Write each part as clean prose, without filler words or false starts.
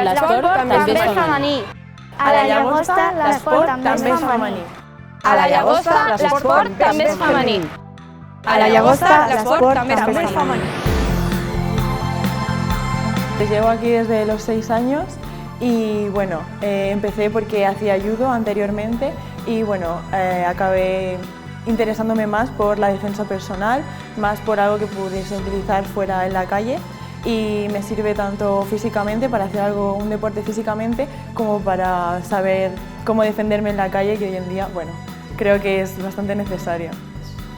l'esport també és femení. A la Llagosta l'esport també és femení. A la Llagosta l'esport també és femení. A la Llagosta l'esport també és femení. Llevo aquí desde los 6 años y bueno, empecé porque hacía judo anteriormente y bueno, acabé interesándome más por la defensa personal, más por algo que pudiese utilizar fuera en la calle y me sirve tanto físicamente para hacer un deporte físicamente como para saber cómo defenderme en la calle, que hoy en día, bueno, creo que es bastante necesario.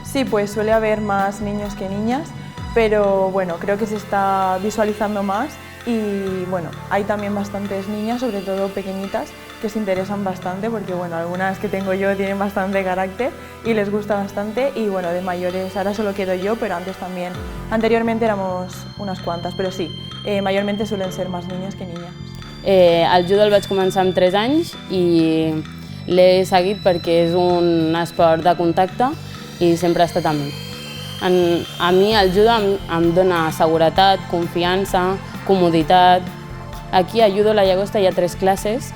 Sí, pues suele haber más niños que niñas, pero bueno, creo que se está visualizando más y bueno, hay también bastantes niñas, sobre todo pequeñitas, que se interesan bastante porque bueno, algunas que tengo yo tienen bastante carácter y les gusta bastante y bueno, de mayores ahora solo quedo yo, pero antes también, anteriormente éramos unas cuantas, pero sí, mayormente suelen ser más niños que niñas. El judo el vaig començar amb 3 anys i l'he seguit perquè és un esport de contacte i sempre ha estat amb mi. A mi el judo em dona seguretat, confiança, comoditat. Aquí a Judo La Llagosta hi ha 3 classes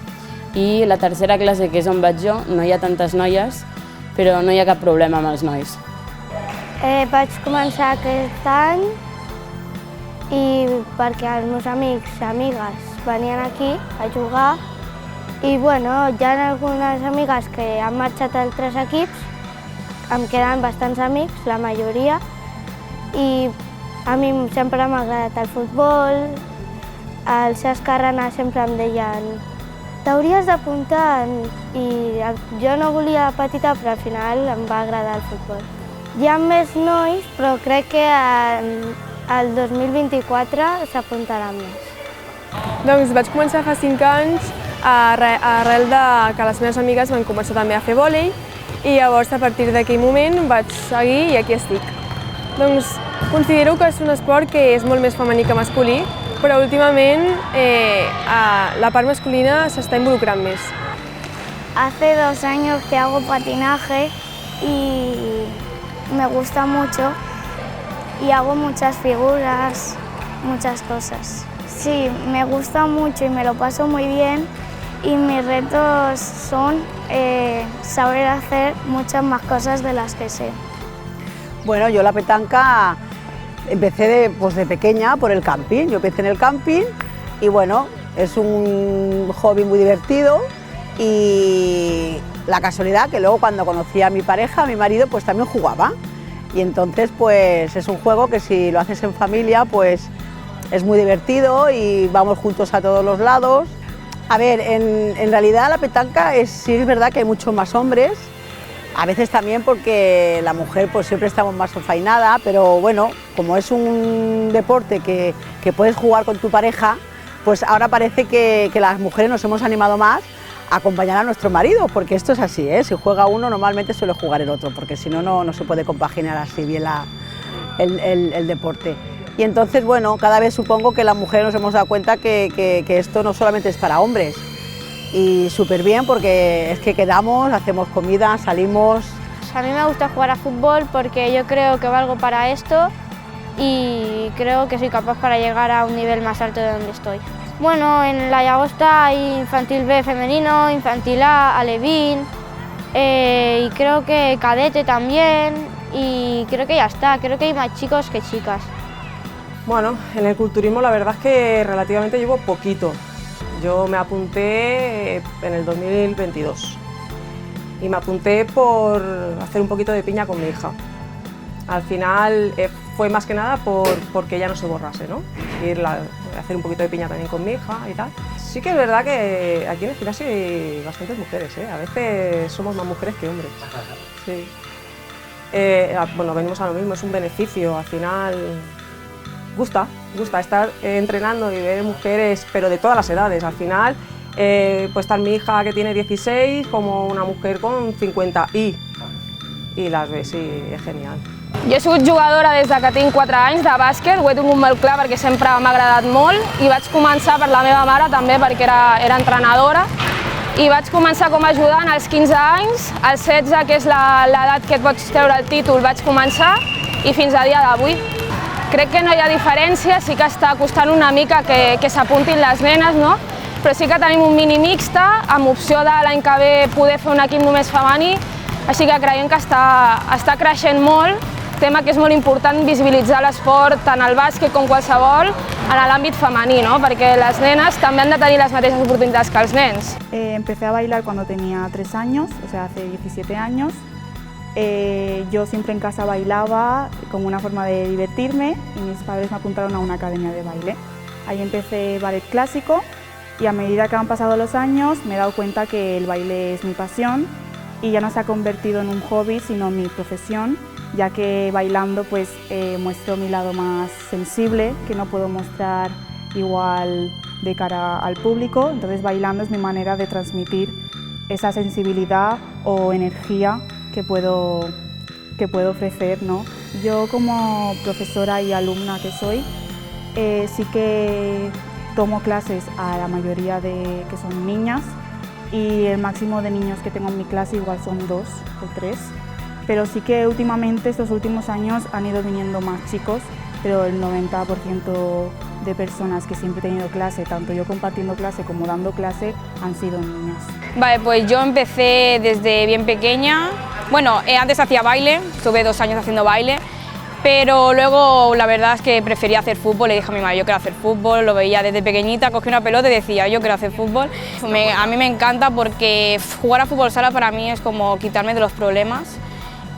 i la tercera classe, que és on vaig jo, no hi ha tantes noies, però no hi ha cap problema amb els nois. Vaig començar aquest any i perquè els meus amics i amigues venien aquí a jugar i bueno, hi ha algunes amigues que han marxat a altres equips, em queden bastants amics, la majoria, i a mi sempre m'ha agradat el futbol, els seus carrenes sempre em deien t'hauries d'apuntar i jo no volia de petita però al final em va agradar el futbol. Hi ha més nois però crec que el 2024 s'apuntaran més. Doncs vaig començar fa 5 anys arrel que les meves amigues van començar també a fer vòlei i llavors a partir d'aquell moment vaig seguir i aquí estic. Doncs considero que és un esport que és molt més femení que masculí, però últimament la part masculina s'està involucrant més. Hace 2 años que hago patinaje y me gusta mucho y hago muchas figuras, muchas cosas. Sí, me gusta mucho y me lo paso muy bien y mis retos son saber hacer muchas más cosas de las que sé. Bueno, yo la petanca empecé de pequeña por el camping. Yo empecé en el camping y bueno, es un hobby muy divertido y la casualidad que luego cuando conocí a mi pareja, a mi marido, pues también jugaba. Y entonces pues es un juego que si lo haces en familia pues es muy divertido y vamos juntos a todos los lados. A ver, en realidad la petanca sí es verdad que hay muchos más hombres, a veces también porque la mujer pues siempre estamos más enfainada, pero bueno, como es un deporte que puedes jugar con tu pareja, pues ahora parece que las mujeres nos hemos animado más a acompañar a nuestro marido, porque esto es así, si juega uno normalmente suele jugar el otro, porque si no, no se puede compaginar así bien el deporte. Y entonces, bueno, cada vez supongo que las mujeres nos hemos dado cuenta que esto no solamente es para hombres. Y súper bien porque es que quedamos, hacemos comida, salimos. A mí me gusta jugar a fútbol porque yo creo que valgo para esto y creo que soy capaz para llegar a un nivel más alto de donde estoy. Bueno, en La Llagosta hay infantil B femenino, infantil A, alevín y creo que cadete también y creo que ya está, creo que hay más chicos que chicas. Bueno, en el culturismo la verdad es que relativamente llevo poquito. Yo me apunté en el 2022 y me apunté por hacer un poquito de piña con mi hija. Al final fue más que nada porque ella no se borrase, ¿no? Hacer un poquito de piña también con mi hija y tal. Sí que es verdad que aquí en el gimnasio hay bastantes mujeres, A veces somos más mujeres que hombres. Sí. Bueno, venimos a lo mismo, es un beneficio, al final gusta estar entrenando y ver mujeres, pero de todas las edades. Al final puede estar mi hija que tiene 16 como una mujer con 50 y las ves i és genial. Jo he sigut jugadora des que tinc 4 anys de bàsquet, ho he tingut molt clar perquè sempre m'ha agradat molt i vaig començar per la meva mare també perquè era entrenadora i vaig començar com a ajudant als 15 anys, als 16, que és l'edat que et pots treure el títol, vaig començar i fins a dia d'avui. Crec que no hi ha diferència, sí que està costant una mica que s'apuntin les nenes, no? però sí que tenim un mini mixta, amb opció de l'any que ve poder fer un equip només femení, així que creiem que està creixent molt, tema que és molt important visibilitzar l'esport, tant el bàsquet com qualsevol, en l'àmbit femení, ¿no? Perquè les nenes també han de tenir les mateixes oportunitats que els nens. Empecé a bailar cuando tenía 3 años, o sea, hace 17 años. Yo siempre en casa bailaba como una forma de divertirme y mis padres me apuntaron a una academia de baile. Ahí empecé ballet clásico y a medida que han pasado los años me he dado cuenta que el baile es mi pasión y ya no se ha convertido en un hobby sino en mi profesión, ya que bailando pues muestro mi lado más sensible, que no puedo mostrar igual de cara al público, entonces bailando es mi manera de transmitir esa sensibilidad o energía que puedo ofrecer, ¿no? Yo como profesora y alumna que soy, sí que tomo clases a la mayoría de que son niñas y el máximo de niños que tengo en mi clase igual son 2 o 3, pero sí que últimamente, estos últimos años, han ido viniendo más chicos, pero el 90% de personas que siempre he tenido clase, tanto yo compartiendo clase como dando clase, han sido niñas. Vale, pues yo empecé desde bien pequeña. Bueno, antes hacía baile, estuve 2 años haciendo baile, pero luego la verdad es que prefería hacer fútbol. Le dije a mi madre, yo quiero hacer fútbol, lo veía desde pequeñita, cogí una pelota y decía, yo quiero hacer fútbol. A mí me encanta porque jugar a fútbol sala para mí es como quitarme de los problemas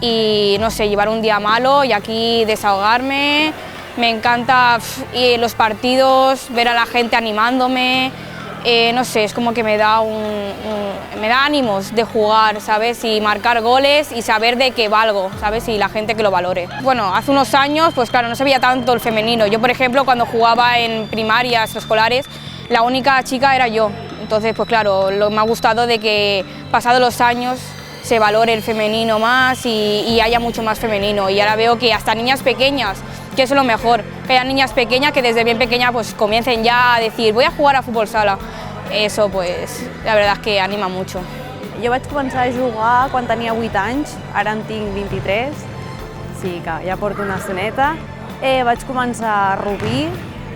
y, no sé, llevar un día malo y aquí desahogarme. Me encanta ir los partidos, ver a la gente animándome, no sé, es como que me da ánimos de jugar, ¿sabes? Y marcar goles y saber de qué valgo, ¿sabes? Y la gente que lo valore. Bueno, hace unos años, pues claro, no se veía tanto el femenino. Yo, por ejemplo, cuando jugaba en primarias o escolares, la única chica era yo. Entonces, pues claro, me ha gustado de que, pasados los años, se valore el femenino más y haya mucho más femenino. Y ahora veo que hasta niñas pequeñas, que eso es lo mejor, que haya niñas pequeñas que desde bien pequeña pues comiencen ya a decir voy a jugar a fútbol sala. Eso pues la verdad es que anima mucho. Jo vaig començar a jugar quan tenia 8 anys, ara en tinc 23, sí que ja porto una estoneta. Vaig començar a Rubí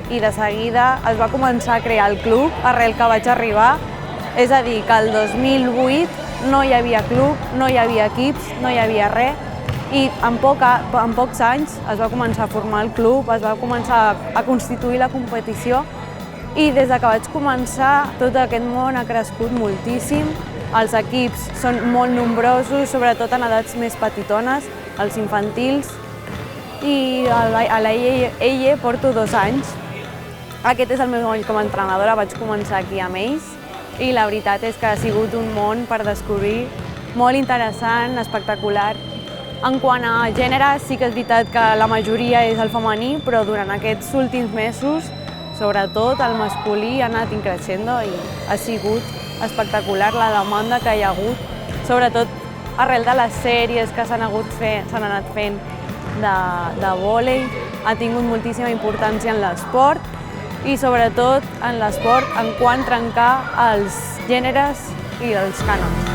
i de seguida es va començar a crear el club arrel que vaig arribar, és a dir, que el 2008 no hi havia club, no hi havia equips, no hi havia res, i en pocs anys es va començar a formar el club, es va començar a constituir la competició i des que vaig començar tot aquest món ha crescut moltíssim. Els equips són molt nombrosos, sobretot en edats més petitones, els infantils, i a la EIE porto 2 anys. Aquest és el meu any com a entrenadora, vaig començar aquí amb ells i la veritat és que ha sigut un món per descobrir molt interessant, espectacular. En quant a gènere, sí que és veritat que la majoria és el femení, però durant aquests últims mesos, sobretot el masculí ha anat increixent i ha sigut espectacular la demanda que hi ha hagut, sobretot arrel de les sèries que s'han anat fent de vòlei, ha tingut moltíssima importància en l'esport i sobretot en l'esport en quant trencar els gèneres i els cànons.